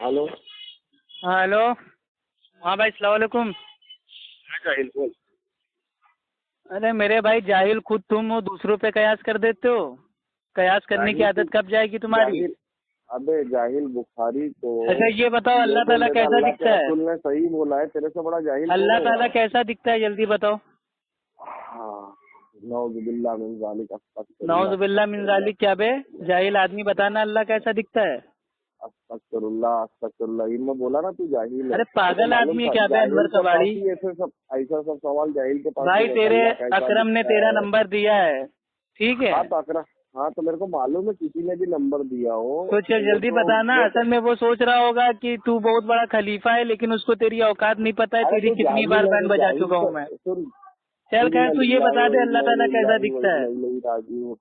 Hello. हाँ hello. हाँ भाई सलाम वालेकुम। जाहिल बोल। अरे मेरे भाई जाहिल खुद तुम हो, दूसरों पे कयास कर देते हो। कयास करने की जाहिल तू आदत कब जाएगी तुम्हारी? जाहिल। अबे जाहिल बुखारी को अच्छा ये बताओ, ये अल्लाह बोल ताला देता कैसा अल्लाह दिखता तेरा, है? तूने सही बोला है, तेरे से बड़ा जाहिल कौन अल्लाह है ताला यार। कैसा दिखता है जल्दी बताओ। हाँ। नौजुबिल्लाह मिन ज़ालिक, अस्तगफिरुल्लाह नौजुबिल्लाह मिन अस्तगफिरुल्लाह ज़ालिक क्या बे? जाहिल आदमी बताना अल्लाह कैसा दिखता है। अस्तगफिरुल्लाह अस्तगफिरुल्लाह। ये मैं बोला ना, तू जाहिल है, अरे तेरे को पागल मालूम आदमी है था। क्या बे अनवर जाहिल के पास कबाड़ी? ही ऐसा सब सवाल जाहिल के पास ही भाई रहता, तेरे अल्लाह कैसा अकरम ने दिखता तेरा है। नंबर दिया है, ठीक है? हाँ तो अकरा हाँ तो मेरे को मालूम है, किसी ने भी नंबर दिया हो तो चल तो वो जल्दी तो बताना। वो तो असल में वो सोच रहा होगा कि तू बहुत बड़ा खलीफा है, लेकिन उसको तेरी औकात नहीं पता है, अरे तेरी तो कितनी जाहिल बार है बैंड तो बजा जाहिल चुका से हूँ मैं। सुन। चल खैर इन्ना तू ये लिल्लाहि बता व दे अल्लाह इन्ना ताला कैसा इलैहि दिखता है। राजिऊन।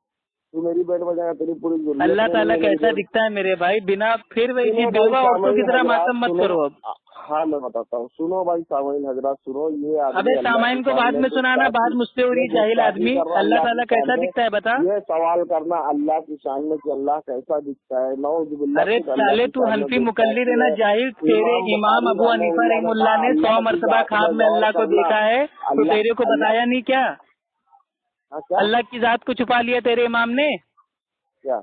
तू मेरी बैंड बजाएगा, तेरी पूरी दुनियत अल्लाह में नहीं ताला है मेरी कैसा बैंड। दिखता है मेरे भाई, बिना फिर वही सुनो चीज भाई बेवा औरतों की सामाइन तरह हजरात मातम मत सुनो। करो अब। हाँ मैं बताता हूँ, सुनो भाई सामाइन हजरात सुनो। ये अबे आदमी अल्लाह की सामाइन को शान बाद में में सुनाना, बात मुझसे हो रही ये है जाहिल गुस्ताखी आदमी। कर रहा है अल्लाह अल्लाह की ताला शान कैसा में। दिखता है बता। ये सवाल करना अल्लाह की शान में कि अल्लाह कैसा दिखता है, नऊजुबिल्लाह अरे खुद अल्लाह साले की तू शान में हनफी मुकल्लिद है गुस्ताखी ना है। जाहिल। तेरे इमाम इमाम बुखारी अबू हनीफा रहमहुल्लाह ने रहमुल्लाह कहा ने 100 अल्लाह की मरतबा जात में ख्वाब में गौर अल्लाह को करना। देखा है, तो तेरे को अल्लाह अल्लाह बताया नहीं क्या? हाँ क्या अल्लाह की जात को छुपा लिया तेरे इमाम ने। क्या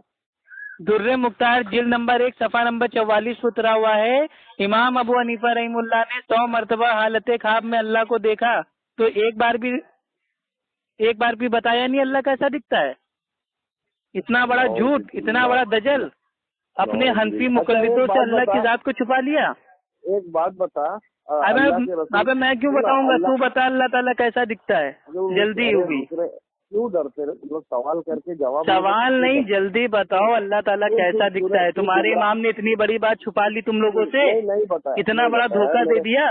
दुर्रे मुख्तार जिल्द नंबर 1 सफा नंबर 44 उतरा हुआ है। इमाम अबू हनीफा रहमुल्लाह ने 100 मरतबा हालत ख्वाब में अल्लाह को देखा, तो एक बार भी बताया नहीं अल्लाह कैसा दिखता है। इतना बड़ा झूठ, इतना नऊजुबिल्लाह बड़ा दजल। अपने हनफी नऊजुबिल्लाह। अच्छा मुकल्लिदों एक से बात अल्लाह की बता, जात को छुपा लिया। एक बात बता। अबे अल्लाह के रसूल अबे मैं क्यों सुन बताऊंगा, अल्लाह। तू बता अल्लाह ताला कैसा दिखता है। जल्दी अरे होगी। दूसरे क्यों डरते रहे तुम लोग, सवाल करके जवाब लेने से सवाल क्यों नहीं, डरते। जल्दी बताओ अल्लाह ताला सुन कैसा सुन दिखता सुन है। तू तुम्हारे गुमराह। इमाम ने इतनी बड़ी बात छुपा ली तुम लोगों से। नहीं नहीं बताया, इतना नहीं बड़ा बताया धोखा दे मेरे। दिया।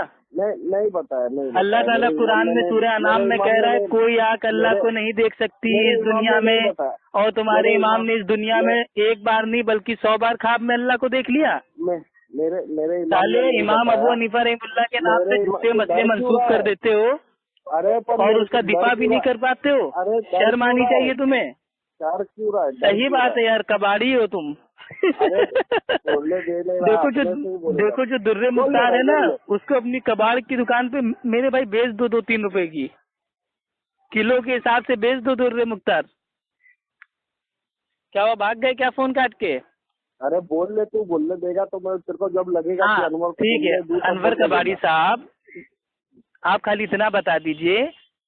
नहीं बताया, नहीं अल्लाह बताया ताला मेरे इमाम कुरान ने में नहीं। सूरह अनाम मेरे में इमाम कह ने रहा है नहीं। कोई आंख अल्लाह मेरे को नहीं देख सकती मेरे इस इमाम दुनिया ने नहीं में। बताया। और तुम्हारे मेरे इमाम इमाम ने इस दुनिया मैं में एक बार नहीं बल्कि 100 बार ख्वाब में अल्लाह को देख लिया। मैं मेरे मेरे इमाम साले ने नहीं इमाम अबू बताया। हनीफा रहमुल्लाह के नाम पे मेरे इमाम झूठे तू मसले डर क्यों मंसूब रहा कर है। देते हो, अरे पर और मेरे को उसका डर दिफा भी क्यों नहीं रहा कर पाते हो। है। अरे डर शर्म क्यों आनी रहा है। चाहिए तुम्हें। डर क्यों रहा है, डर सही क्यों रहा बात है। है यार, कबाड़ी हो तुम। अरे बोलने दे ले रहा, देखो जो अपने से ही बोलेगा। देखो जो दुर्रे बोल ले मुख्तार भाई है ना, बोल ले। उसको अपनी कबाड़ की दुकान पे मेरे भाई बेच दो, 2-3 रुपए की किलो के हिसाब से बेच दो दुर्रे मुख्तार। क्या वो भाग गए क्या फोन काट के? अरे बोल ले, तू बोलने देगा तो मैं तेरे को जब लगेगा कि हाँ अनवर को ठीक है, बोलने दूं तब अनवर बोलने कबाड़ी देना। साहब, आप खाली इतना बता दीजिए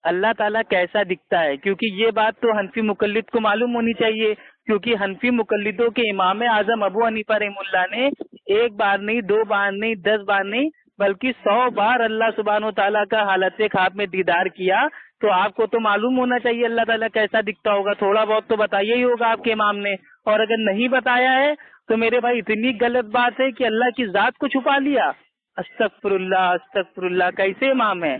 अल्लाह ताला कैसा दिखता है, क्योंकि ये बात तो हनफी मुकल्लिद को मालूम होनी चाहिए। क्योंकि हनफी मुकल्लिदों के इमाम आजम अबू हनीफा रहमुल्लाह ने एक बार नहीं, 2 बार नहीं, 10 बार नहीं, बल्कि 100 बार अल्लाह सुब्हानो ताला का हालत ख्वाब में दीदार किया। तो आपको तो मालूम होना चाहिए अल्लाह ताला कैसा दिखता होगा। थोड़ा बहुत तो बताइए ही होगा आपके इमाम ने। और अगर नहीं बताया है तो मेरे भाई इतनी गलत बात है कि अल्लाह की जात को छुपा लिया। अस्तगफिरुल्लाह अस्तगफिरुल्लाह, कैसे इमाम है?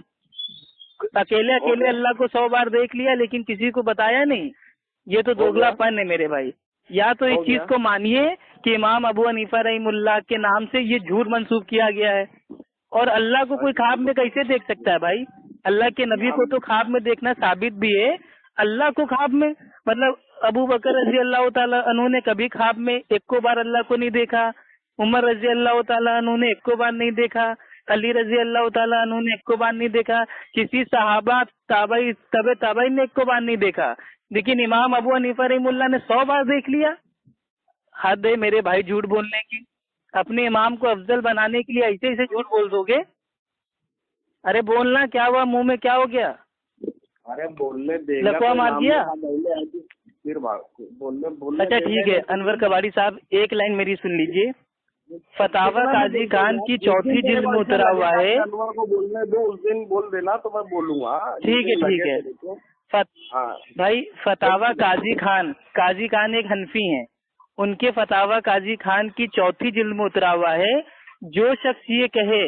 अकेले हो अकेले गया अल्लाह को 100 बार देख लिया लेकिन किसी को बताया नहीं। ये तो हो गया दोगलापन है मेरे भाई। या तो इस हो चीज गया। को मानिए कि इमाम अबू हनीफा रहमुल्लाह के नाम से ये झूठ मंसूब किया गया है। और अल्लाह को कोई ख्वाब में कैसे देख सकता है भाई? अल्लाह के नबी को हम तो ख्वाब में देखना साबित भी है। अल्लाह को ख्वाब में मतलब अबू बकर रजी अल्लाह ताला अन्हु ने कभी ख्वाब में एक को बार अल्लाह को नहीं देखा। उमर रजी अल्लाह ताला अन्हु ने एक को बार नहीं देखा। अली रजी अल्लाह ताला अन्हु ने एक को बार नहीं देखा। किसी सहाबा ताबई तबे ताबई ने एक को बार नहीं देखा। लेकिन इमाम अबू हनीफा रहमुल्लाह ने 100 बार देख लिया। हद है मेरे भाई झूठ बोलने की। अपने इमाम को अफजल बनाने के लिए ऐसे ऐसे झूठ बोल दोगे? अरे बोलना, क्या हुआ, मुंह में क्या हो गया? अरे बोलने देगा लकवा तो मार इमाम ने दिया? कहा पहले आके फिर भाग बोलने बोलने अच्छा देगा ठीक ही है, नहीं तो अनवर कबाड़ी साहब एक लाइन मेरी सुन लीजिए। फतावा कितना भी काजी बोल दो खान यार, की जिस दिन 4थी तेरे जिल्द को में ऐसा उतरा हुआ लगेगा है। कि अनवर को बोलने दो, उस दिन बोल देना तो मैं बोलूंगा, जिस ठीक है दिन ठीक लगे है। तेरे को। फत, हाँ भाई फतावा काजी खान एक हनफी हैं। उनके फतावा काजी खान की 4थी जिल्द में उतरा हुआ है। जो शख्स ये कहे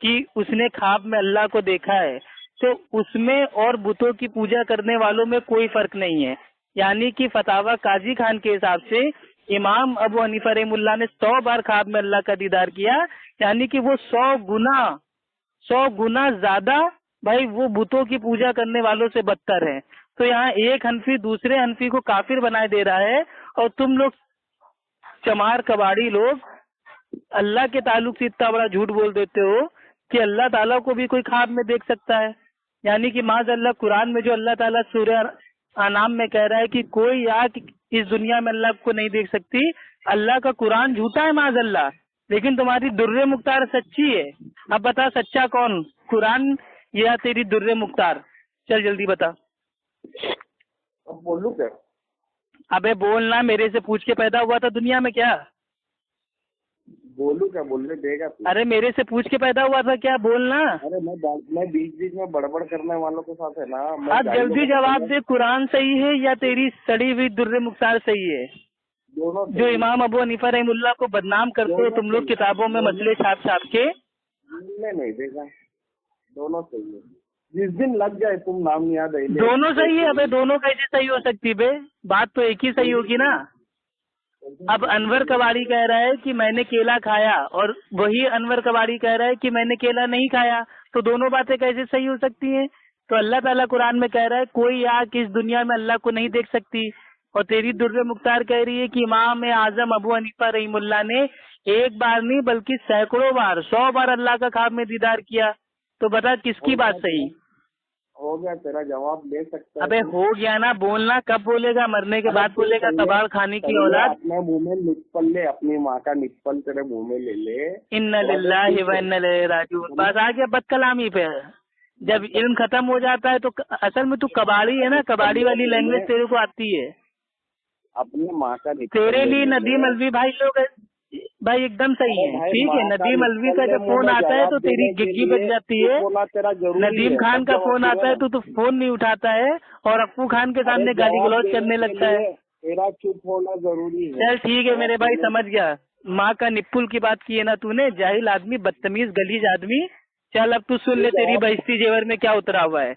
कि उसने ख्वाब में अल्लाह को देखा है, तो उसमें और बुतों की पूजा करने वालों में कोई फर्क नहीं है। यानी कि फतावा काजी खान के हिसाब से इमाम अबू हनीफा रहमुल्लाह ने 100 बार ख्वाब में अल्लाह का दीदार किया, यानी कि वो 100 गुना ज्यादा भाई वो बुतों की पूजा करने वालों से बदतर है। तो यहाँ एक हनफी दूसरे हनफी को काफिर बनाए दे रहा है, और तुम लोग चमार कबाड़ी लोग अल्लाह के ताल्लुक से इतना बड़ा झूठ बोल देते हो कि अल्लाह ताला को भी कोई ख्वाब में देख सकता है। यानी कि माज़अल्लाह कुरान में जो अल्लाह ताला सूरह अनाम में कह रहा है कि कोई आँख इस दुनिया में अल्लाह को नहीं देख सकती, अल्लाह का कुरान झूठा है माज़अल्लाह, लेकिन तुम्हारी दुर्रे मुख्तार सच्ची है। अब बता सच्चा कौन, कुरान या तेरी दुर्रे मुख्तार? चल जल्दी बता। अब बोलूं क्या? अबे बोलना, मेरे से पूछ के पैदा हुआ था दुनिया में क्या? बोलूं क्या? बोलने देगा तू? अरे मेरे से पूछ के पैदा हुआ था क्या, बोलना। अरे मैं बीच बीच में बड़बड़ करने वालों के साथ है ना। अब जल्दी जवाब दे, कुरान सही है या तेरी सड़ी हुई दुर्रे मुख्तार सही है? दोनों जो इमाम अबू हनीफा रहमुल्लाह को बदनाम करते हो तुम लोग किताबों में मसले छाप छाप के। बोलने नहीं देगा। दोनों सही है, जिस दिन लग जाए तुम नाम याद है। दोनों सही है? अबे दोनों कैसे सही हो सकती बे, बात तो एक ही सही होगी ना। अब अनवर कबाड़ी कह रहा है कि मैंने केला खाया और वही अनवर कबाड़ी कह रहा है कि मैंने केला नहीं खाया, तो दोनों बातें कैसे सही हो सकती हैं? तो अल्लाह ताला कुरान में कह रहा है कोई आँख इस दुनिया में अल्लाह को नहीं देख सकती, और तेरी दुर्रे मुख्तार कह रही है कि इमाम आजम अबू हनीफा रहीमुल्लाह ने एक बार नहीं बल्कि सैकड़ों बार 100 बार अल्लाह का ख्वाब में दीदार किया। तो बता किसकी बात सही? हो गया, तेरा जवाब ले सकता है। अबे हो गया ना, बोलना कब बोलेगा? मरने के बाद बोलेगा, तबाड़ खाने की औलाद। अपने मुंह में निप्पल ले, अपनी माँ का निप्पल तेरे मुंह में ले ले। इन्ना लिल्लाहि व इन्ना इलैहि राजिऊन। बस आ गया बदकलामी पे। जब इल्म खत्म हो जाता है तो असल में तू कबाड़ी है ना, कबाड़ी वाली लैंग्वेज तेरे को आती है। अपने माँ का निप्पल तेरे लिए नदीम अलवी भाई लोग भाई एकदम सही है, ठीक है। नदीम अलवी का जब फोन आता है तो तेरी गिग्गी बज जाती है। नदीम खान का फोन आता है तो फोन नहीं उठाता है और अप्पू खान के सामने गाली गलौज करने लगता है। तेरा चुप होना जरूरी है। चल ठीक है मेरे भाई, समझ गया। माँ का निप्पुल की बात की है ना तूने, जाहिल आदमी, बदतमीज गलीज आदमी। चल अब तू सुन ले, तेरी बहिश्ती जेवर में क्या उतरा हुआ है।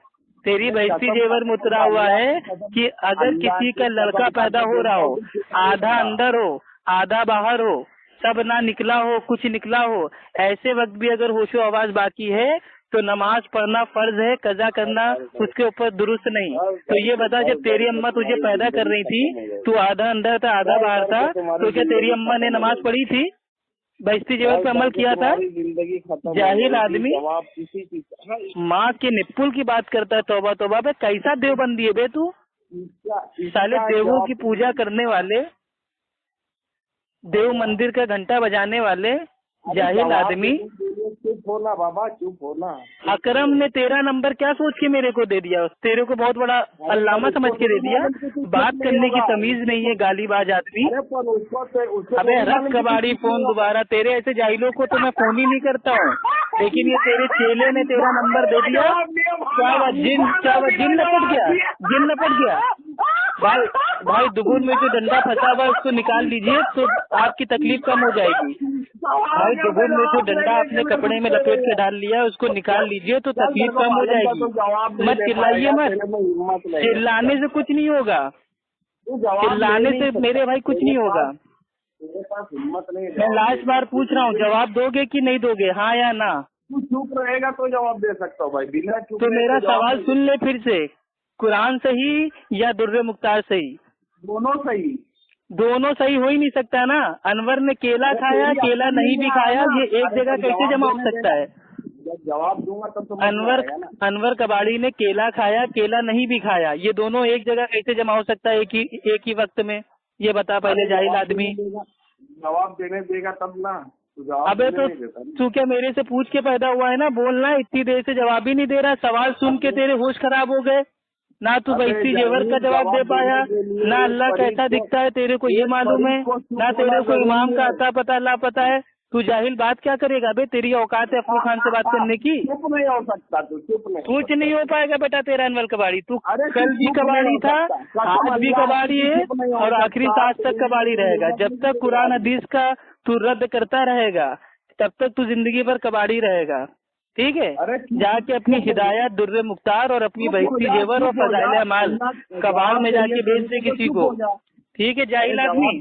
तेरी बहिश्ती जेवर में उतरा हुआ है कि अगर किसी का लड़का पैदा हो रहा हो, आधा अंदर हो आधा बाहर हो, सब ना निकला हो कुछ निकला हो, ऐसे वक्त भी अगर होशो आवाज बाकी है तो नमाज पढ़ना फर्ज है, कजा करना उसके ऊपर दुरुस्त नहीं। तो ये बता, जब तेरी अम्मा तुझे पैदा कर रही थी तू आधा अंदर था आधा बाहर था, तो क्या तेरी अम्मा ने नमाज पढ़ी थी, बहिश्ती जेवर पे अमल किया था? जाहिल आदमी माँ के निप्पुल की बात करता है। तौबा तौबा बे, कैसा देवबंदी है बे तू? साले देवों की पूजा करने वाले, देव मंदिर का घंटा बजाने वाले जाहिल आदमी। चुप होना बाबा, चुप होना। अकरम ने तेरा नंबर क्या सोच के मेरे को दे दिया? तेरे को बहुत बड़ा अल्लामा समझ के दे दिया। बात करने की तमीज नहीं है गालीबाज आदमी। अबे रख कबाड़ी फोन दोबारा। तेरे ऐसे जाहिलों को तो मैं फोन ही नहीं करता हूँ, लेकिन ये तेरे चेले ने तेरा नंबर दे दिया। क्या वो जिन लपट गया, जिन लपट गया। भाई दुबुन में जो डंडा फंसा हुआ है उसको निकाल लीजिए तो आपकी तकलीफ कम हो जाएगी। भाई दुबुन में जो डंडा आपने कपड़े में लपेट के डाल लिया है उसको निकाल लीजिए तो तकलीफ कम हो जाएगी। मत चिल्लाइए मत, चिल्लाने से कुछ नहीं होगा, चिल्लाने से मेरे भाई कुछ नहीं होगा। मैं लास्ट बार पूछ रहा हूँ, जवाब दोगे कि नहीं दोगे, हाँ या ना? तू चुप रहेगा तो जवाब दे सकता हूँ भाई, बिना चुप। तो मेरा सवाल सुन ले फिर से, कुरान सही या दुर्रे मुख्तार सही? दोनों सही। दोनों सही हो ही नहीं सकता ना। अनवर ने केला खाया, केला नहीं भी खाया, ये एक जगह कैसे जमा हो सकता है? जब जवाब दूंगा तब तो अनवर कबाड़ी ने केला खाया, केला नहीं भी खाया, ये दोनों एक जगह कैसे जमा हो सकता है एक ही वक्त में? ये बता पहले जाहिल आदमी। जवाब देने देगा तब ना। अबे तो तू क्या मेरे से पूछ के पैदा हुआ है ना, बोलना। इतनी देर से जवाब ही नहीं दे रहा, सवाल सुन के तेरे होश खराब हो गए। ना तू बहिश्ती जेवर का जवाब दे पाया, ना अल्लाह कैसा दिखता है तेरे को ये मालूम है, ना तेरे को इमाम का अता पता अल्लाह पता है। तू जाहिल बात क्या करेगा बे? तेरी औकात है अफू खान से बात करने की? चुप नहीं हो सकता तू, चुप नहीं। कुछ नहीं हो पाएगा बेटा तेरा अनवर कबाड़ी। तू कल भी कबाड़ी था, आज भी कबाड़ी है और आखिरी सांस तक कबाड़ी रहेगा। जब तक कुरान हदीस का तू रद्द करता रहेगा तब तक तू जिंदगी भर कबाड़ी रहेगा, ठीक है? जाके अपनी हिदायत दुर्रे मुख्तार और अपनी बहिश्ती जेवर और फजाइल अमाल कबाड़ में जाके बेच दे किसी को, ठीक है जाहिल आदमी।